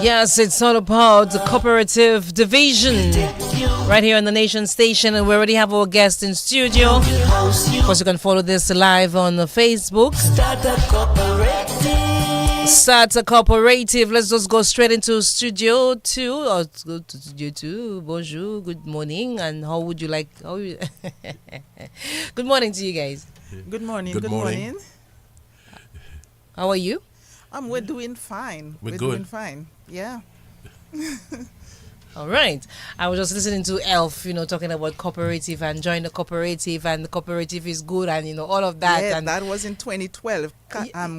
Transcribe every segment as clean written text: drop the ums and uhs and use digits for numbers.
Yes, it's all about the Cooperative Division right here on the Nation Station, and we already have our guest in studio. Of course, you can follow this live on Facebook. Start a cooperative. Let's just go straight into Studio 2. Or let's go to Studio 2. Bonjour, good morning, and how would you like... Good morning to you guys. Good morning. Good morning. How are you? We're doing fine. We're good. Doing fine. Yeah. All right. I was just listening to Elf, talking about cooperative and join the cooperative, and the cooperative is good, and all of that. Yeah, and that was in 2012.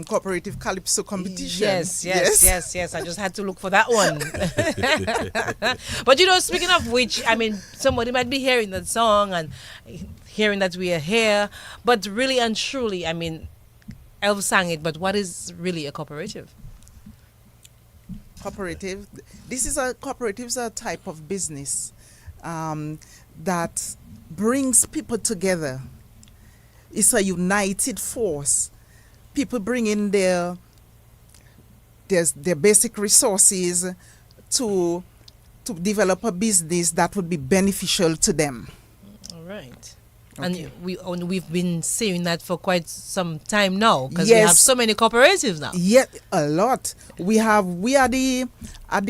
Cooperative Calypso competition. Yes. I just had to look for that one. But speaking of which, somebody might be hearing that song and hearing that we are here, but really and truly, Elf sang it, but what is really a cooperative? Cooperative. Cooperatives are a type of business that brings people together. It's a united force. People bring in their basic resources to develop a business that would be beneficial to them. All right. Okay. And we've been seeing that for quite some time now, because we have so many cooperatives now. Yeah, a lot. We are at the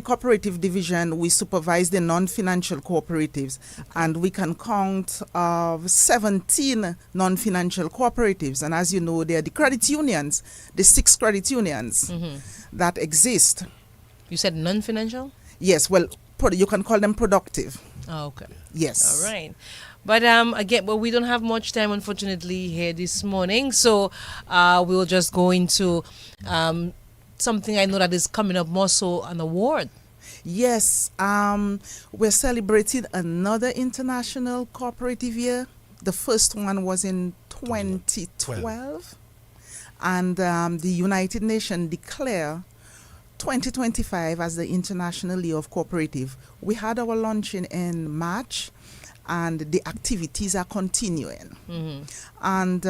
cooperative division. We supervise the non-financial cooperatives, and we can count 17 non-financial cooperatives. And as you know, they are the credit unions, the 6 credit unions that exist. You said non-financial? Yes. Well, you can call them productive. Oh, okay. Yes. All right. But again, we don't have much time, unfortunately, here this morning. So we'll just go into something I know that is coming up, more so an award. Yes. We're celebrating another International Cooperative Year. The first one was in 2012. And the United Nations declare 2025 as the International Year of Cooperative. We had our launching in March, and the activities are continuing. And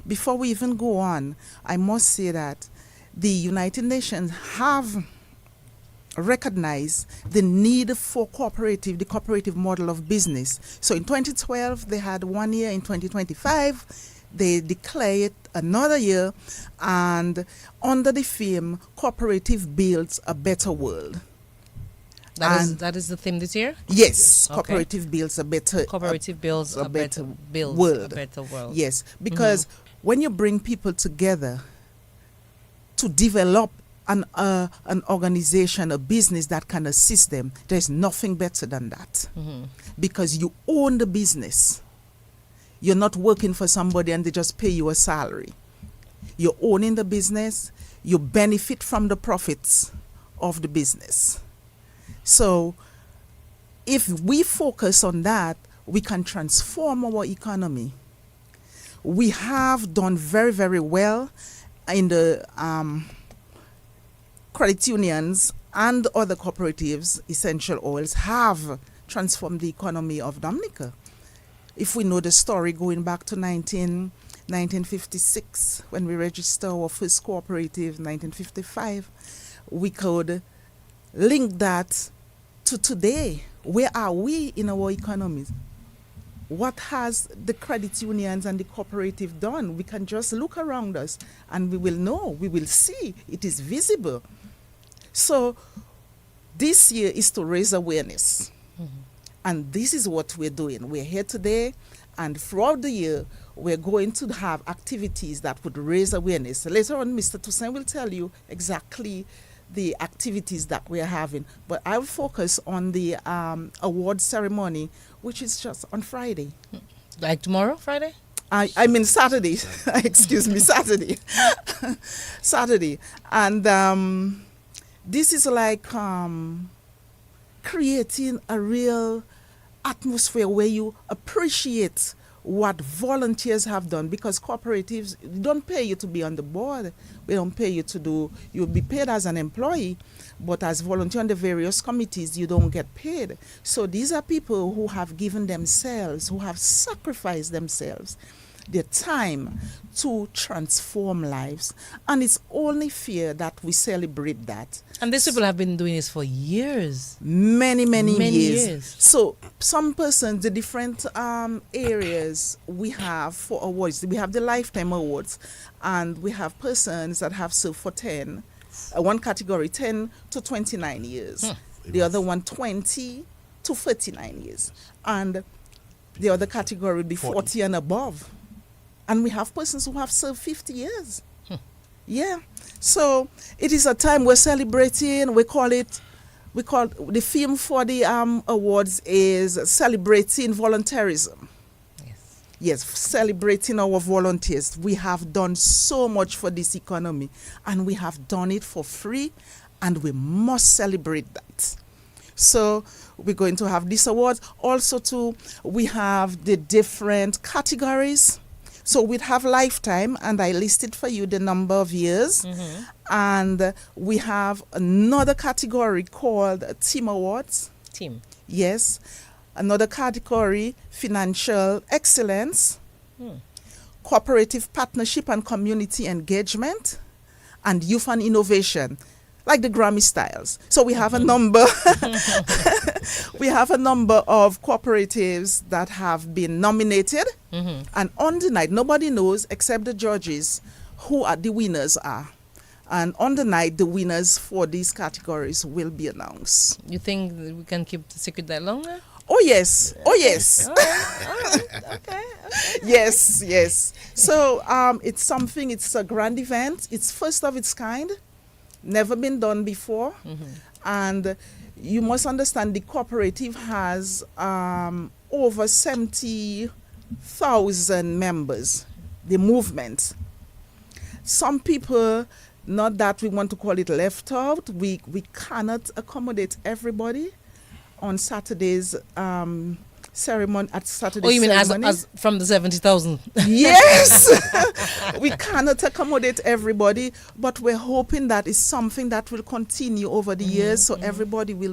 before we even go on, I must say that the United Nations have recognized the need for the cooperative model of business. So in 2012, they had 1 year. In 2025, they declared another year, and under the theme, Cooperative Builds a Better World. That is the theme this year? Yes, okay. Cooperative builds a better builds a better world. Yes, because when you bring people together to develop an organization, a business that can assist them, there's nothing better than that. Because you own the business. You're not working for somebody and they just pay you a salary. You're owning the business. You benefit from the profits of the business. So if we focus on that, we can transform our economy. We have done very, very well in the credit unions and other cooperatives. Essential Oils have transformed the economy of Dominica. If we know the story going back to 1956, when we registered our first cooperative, 1955, we could link that to today. Where are we in our economies? What has the credit unions and the cooperative done? We can just look around us and we will know, we will see, it is visible. So this year is to raise awareness. And this is what we're doing. We're here today, and throughout the year, we're going to have activities that would raise awareness. Later on, Mr. Toussaint will tell you exactly the activities that we're having. But I'll focus on the award ceremony, which is just on Friday. Like tomorrow, Friday? I mean Saturday. Excuse me, Saturday. Saturday. And this is like creating a real atmosphere where you appreciate what volunteers have done, because cooperatives don't pay you to be on the board. We don't pay you to do, you'll be paid as an employee, but as volunteer on the various committees, you don't get paid. So these are people who have given themselves, who have sacrificed themselves. their time to transform lives. And it's only fair that we celebrate that. And these people have been doing this for years. Many years. years. So some persons, the different areas we have for awards, we have the Lifetime Awards, and we have persons that have served for 10, one category 10 to 29 years, the other one 20 to 39 years, and the other category would be 40 and above. And we have persons who have served 50 years. Yeah. So it is a time we're celebrating. We call the theme for the awards is celebrating volunteerism. Yes, celebrating our volunteers. We have done so much for this economy, and we have done it for free, and we must celebrate that. So we're going to have these awards. Also, too, we have the different categories. So we'd have lifetime, and I listed for you the number of years. And we have another category called Team Awards. Team. Yes. Another category, Financial Excellence, Cooperative Partnership and Community Engagement, and Youth and Innovation, like the Grammy styles. So we have a number. We have a number of cooperatives that have been nominated, and on the night, nobody knows except the judges who are the winners are. And on the night, the winners for these categories will be announced. You think we can keep the secret that longer? Oh yes, oh yes. All right. Okay. Yes. So it's something. It's a grand event. It's first of its kind, never been done before, and you must understand the cooperative has over 70,000 members. The movement. Some people, not that we want to call it left out. We cannot accommodate everybody on Saturday's ceremony. At Saturday's Oh, you mean ceremony. as from the 70,000? Yes, we cannot accommodate everybody, but we're hoping that it's something that will continue over the years, so everybody will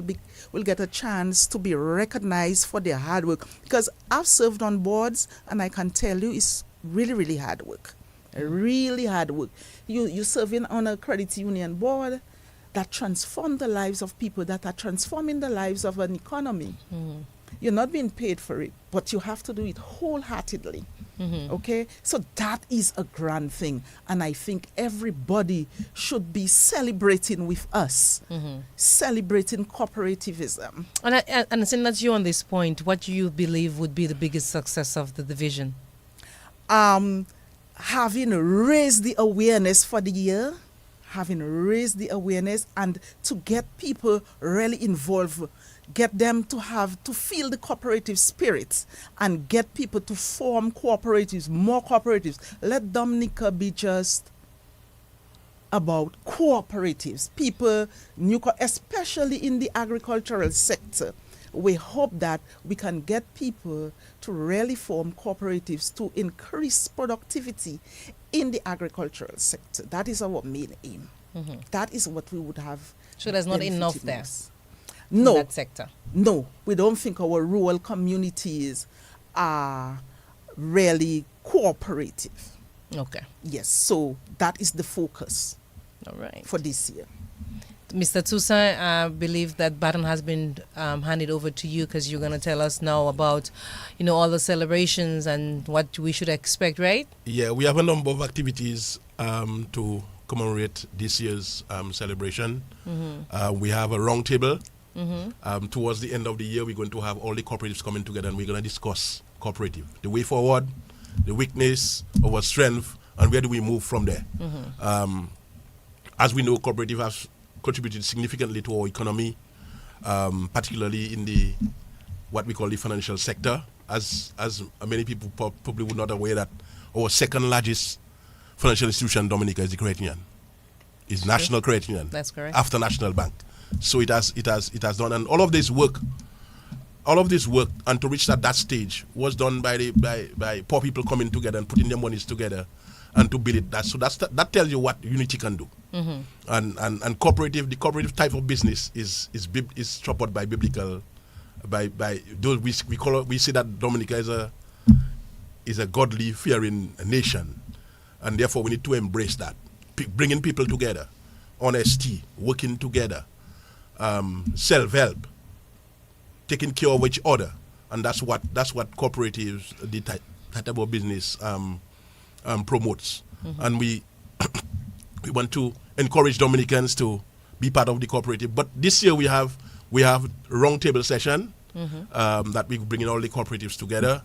get a chance to be recognized for their hard work. Because I've served on boards, and I can tell you, it's really hard work, really hard work. You serving on a credit union board that transform the lives of people, that are transforming the lives of an economy. You're not being paid for it, but you have to do it wholeheartedly. Okay? So that is a grand thing. And I think everybody should be celebrating with us, celebrating cooperativism. And since that's you on this point, what do you believe would be the biggest success of the division? Having raised the awareness for the year, and to get people really involved, get them to feel the cooperative spirit, and get people to form cooperatives, more cooperatives. Let Dominica be just about cooperatives, people, especially in the agricultural sector. We hope that we can get people to really form cooperatives to increase productivity in the agricultural sector. That is our main aim. That is what we would have. So there's not enough there. No. In that sector. No, we don't think our rural communities are really cooperative. Okay. Yes, so that is the focus. All right. For this year. Mr. Toussaint, I believe that baton has been handed over to you, because you're going to tell us now about, all the celebrations and what we should expect, right? Yeah, we have a number of activities to commemorate this year's celebration. We have a round table. Towards the end of the year, we're going to have all the cooperatives coming together, and we're going to discuss cooperative, the way forward, the weakness, our strength, and where do we move from there. As we know, cooperative has contributed significantly to our economy, particularly in what we call the financial sector. As many people probably would not aware that our second largest financial institution, Dominica, is the credit union. It's National Credit Union. That's correct. After National Bank. So it has done, and all of this work, and to reach that stage was done by poor people coming together and putting their monies together and to build it. That tells you what unity can do. And cooperative, the cooperative type of business is supported by biblical, by those we say that Dominica is a godly, fearing nation, and therefore we need to embrace that, bringing people together, honesty, working together, self-help, taking care of each other, and that's what cooperatives, the type of business promotes. And we we want to encourage Dominicans to be part of the cooperative. But this year we have round table session that we bring in all the cooperatives together.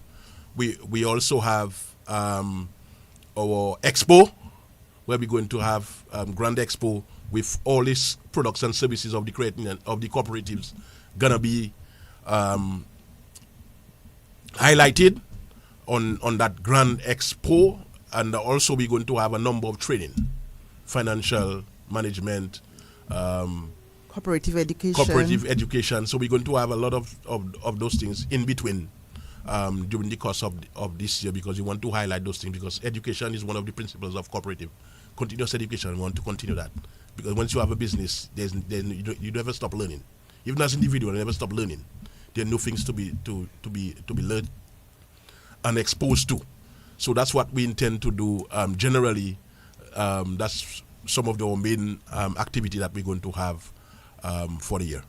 We also have our expo, where we're going to have grand expo with all these products and services of the cooperatives gonna be highlighted on that grand expo. And also we're going to have a number of training, financial management, cooperative education. So we're going to have a lot of those things in between during the course of this year, because we want to highlight those things, because education is one of the principles of cooperative. Continuous education, we want to continue that, because once you have a business, you never stop learning. Even as an individual, you never stop learning. There are new things to be learned and exposed to. So that's what we intend to do generally. That's some of the main activity that we're going to have for the year.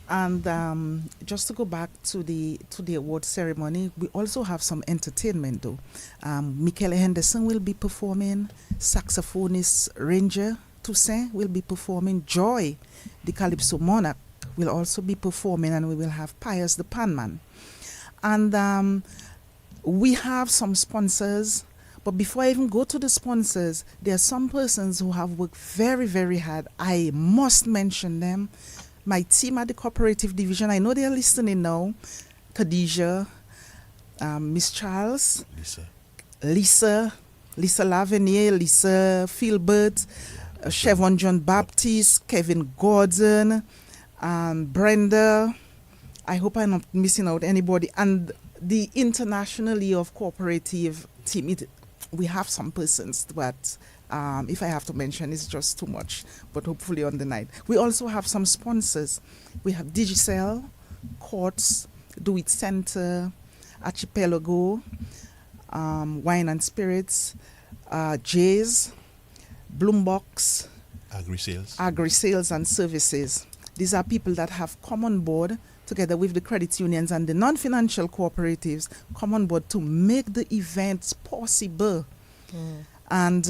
And just to go back to the award ceremony, we also have some entertainment though. Michael Henderson will be performing, saxophonist Ranger Toussaint will be performing, Joy, the Calypso Monarch, will also be performing, and we will have Pius the Panman. And we have some sponsors, but before I even go to the sponsors, there are some persons who have worked very, very hard. I must mention them. My team at the Cooperative Division, I know they are listening now. Khadijah, Miss Charles, Lisa Lavenier, Lisa Philbert, Chevron John Baptiste, Kevin Gordon, Brenda. I hope I'm not missing out anybody. And the internationally of cooperative team, we have some persons, but if I have to mention, it's just too much, but hopefully on the night. We also have some sponsors. We have Digicel, Quartz, Do It Center, Archipelago, Wine and Spirits, Jays, Bloombox, Agri-Sales and Services. These are people that have come on board together with the credit unions and the non-financial cooperatives, come on board to make the events possible. And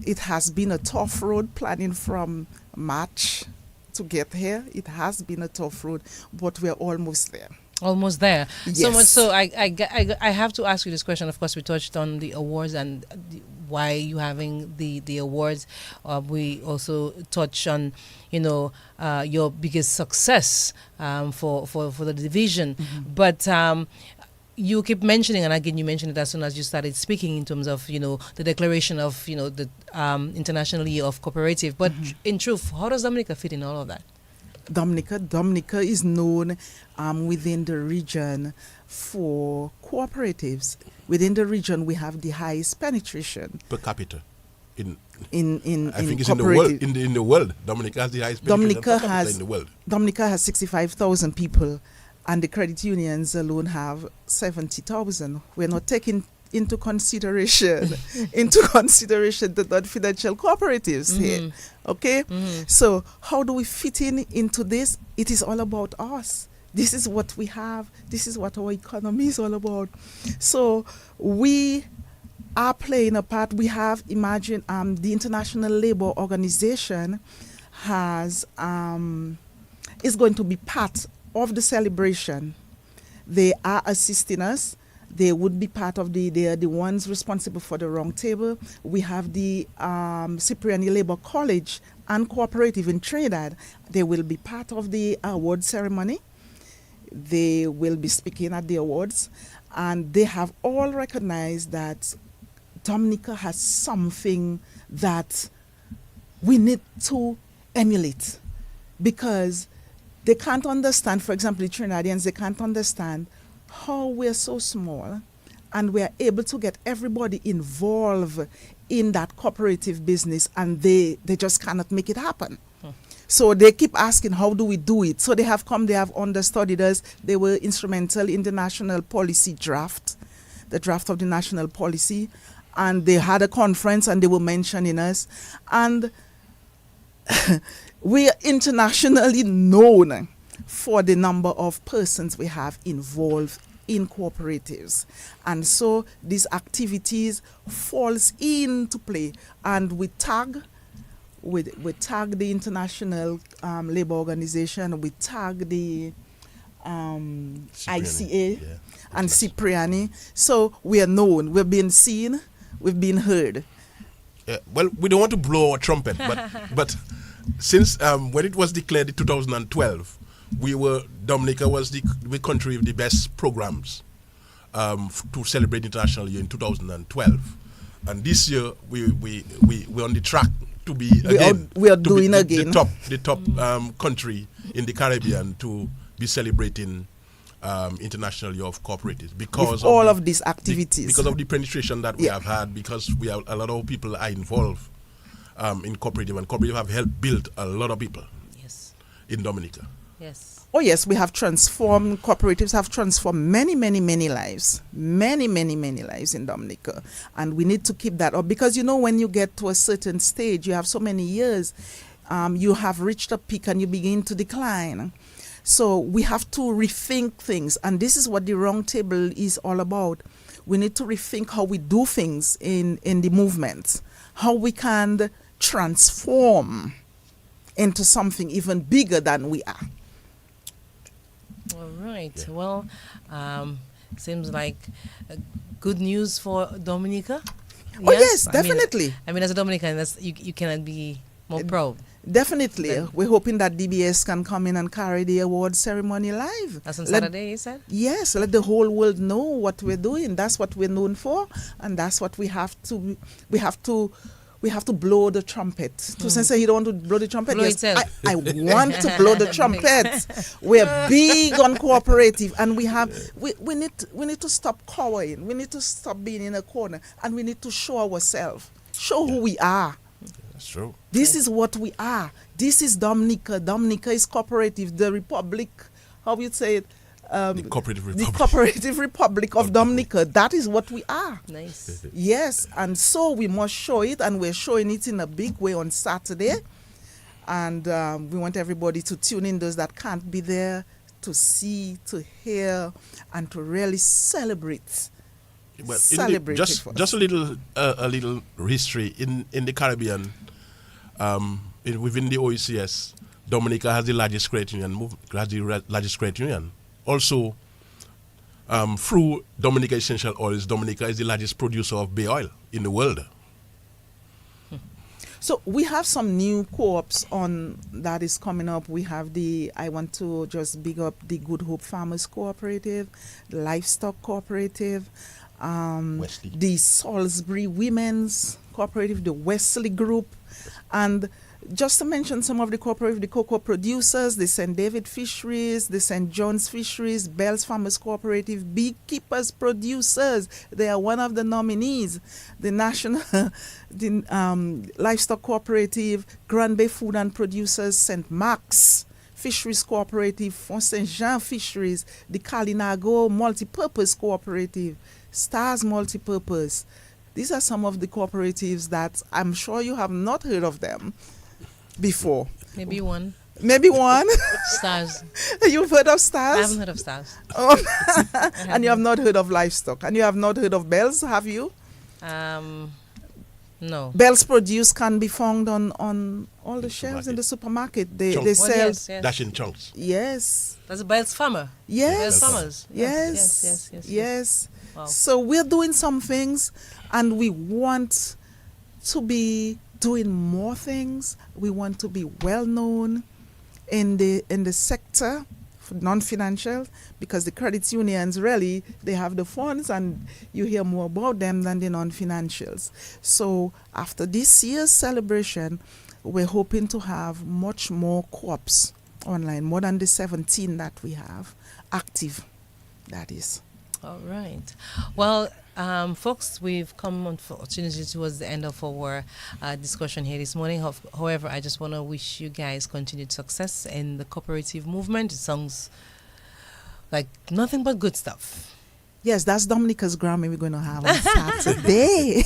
it has been a tough road planning from March to get here. It has been a tough road, but we're almost there. Almost there. Yes. So much so, I have to ask you this question. Of course, we touched on the awards and why you having the awards. We also touch on, your biggest success for the division. But you keep mentioning, and again, you mentioned it as soon as you started speaking in terms of, the declaration of, the International Year of Cooperative. But in truth, how does Dominica fit in all of that? Dominica is known within the region for cooperatives. Within the region, we have the highest penetration per capita. I think it's in the cooperative. world. In the world, Dominica has the highest penetration per capita in the world. Dominica has 65,000 people, and the credit unions alone have 70,000. We're not taking into consideration the non-financial cooperatives here. Okay? So how do we fit into this? It is all about us. This is what we have. This is what our economy is all about. So we are playing a part. We have, imagine, the International Labour Organization is going to be part of the celebration. They are assisting us. They would be part of they are the ones responsible for the round table. We have the Cipriani Labour College and Cooperative in Trinidad. They will be part of the award ceremony. They will be speaking at the awards. And they have all recognized that Dominica has something that we need to emulate, because they can't understand, for example, the Trinidadians, they can't understand how we're so small and we're able to get everybody involved in that cooperative business, and they just cannot make it happen. So they keep asking, how do we do it? So they have come, they have understudied us. They were instrumental in the national policy draft, the draft of the national policy. And they had a conference and they were mentioning us. And we are internationally known for the number of persons we have involved in cooperatives. And so these activities falls into play. And we tag the International Labour Organization, we tag the ICA and Cipriani. So we are known, we've been seen, we've been heard. Well, we don't want to blow our trumpet, but since when it was declared in 2012, Dominica was the country with the best programs to celebrate International Year in 2012, and this year we're on the track to be the top country in the Caribbean to be celebrating International Year of Cooperatives because of all of these activities, because of the penetration that we have had, because we have a lot of people are involved in cooperative, and cooperative have helped build a lot of people in Dominica. Yes. Oh yes, we have transformed, cooperatives have transformed many lives, many lives in Dominica. And we need to keep that up because, when you get to a certain stage, you have so many years, you have reached a peak and you begin to decline. So we have to rethink things. And this is what the round table is all about. We need to rethink how we do things in the movement, how we can transform into something even bigger than we are. All right. Yeah. Well, seems like good news for Dominica. Oh yes, definitely. I mean, as a Dominican, you cannot be more proud. Definitely. We're hoping that DBS can come in and carry the award ceremony live. That's on Saturday, you said? Yes, let the whole world know what we're doing. That's what we're known for, and that's what we have to blow the trumpet. To say you don't want to blow the trumpet, blow yes, I want to blow the trumpet. We're big on cooperative, and we need to stop cowering. We need to stop being in a corner, and we need to show ourselves, show who we are. That's true. This is what we are. This is Dominica. Dominica is cooperative. The republic, how would you say it? The Cooperative Republic. The Cooperative Republic of Dominica. That is what we are. Nice. Yes, and so we must show it, and we're showing it in a big way on Saturday. And we want everybody to tune in, those that can't be there, to see, to hear, and to really celebrate. Well, just a little history in the Caribbean. Within the OECS, Dominica has the largest credit union. Also, through Dominica Essential Oils, Dominica is the largest producer of bay oil in the world. So we have some new co-ops on that is coming up. We have I want to just big up the Good Hope Farmers Cooperative, the Livestock Cooperative, the Salisbury Women's Cooperative, the Wesley Group, and just to mention some of the cooperative, the cocoa producers, the St. David Fisheries, the St. John's Fisheries, Bell's Farmers Cooperative, Beekeepers Producers, they are one of the nominees. The National Livestock Cooperative, Grand Bay Food and Producers, St. Mark's Fisheries Cooperative, Font St. Jean Fisheries, the Kalinago Multipurpose Cooperative, Stars Multipurpose. These are some of the cooperatives that I'm sure you have not heard of them before. Maybe one. Stars. You've heard of Stars? I haven't heard of Stars. Oh. And you have not heard of Livestock. And you have not heard of Bell's, have you? No. Bell's produce can be found on all the shelves in the supermarket. They sell. Yes. Dash in chunks. Yes. That's a Bell's Farmer. Yes. Bell's Farmers. Yes. Wow. So we're doing some things, and we want to be doing more things. We want to be well known in the sector, non-financial, because the credit unions really, they have the funds, and you hear more about them than the non-financials. So after this year's celebration, we're hoping to have much more co-ops online, more than the 17 that we have active, that is. All right. Well, Folks, we've come unfortunately towards the end of our discussion here this morning. However, I just want to wish you guys continued success in the cooperative movement. It sounds like nothing but good stuff. Yes, that's Dominica's Grammy we're going to have on Saturday.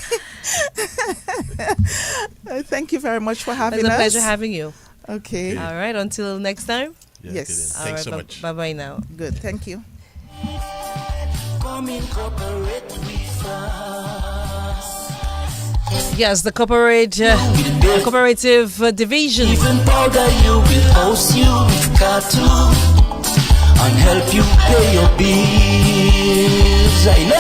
Thank you very much for having us. It's a pleasure having you. Okay. All right, until next time. Yes. Thanks so much. Bye-bye now. Good, thank you. Come incorporate with us. Yes, the cooperative division. Even powder you will house you with cattle and help you pay your bills. I know.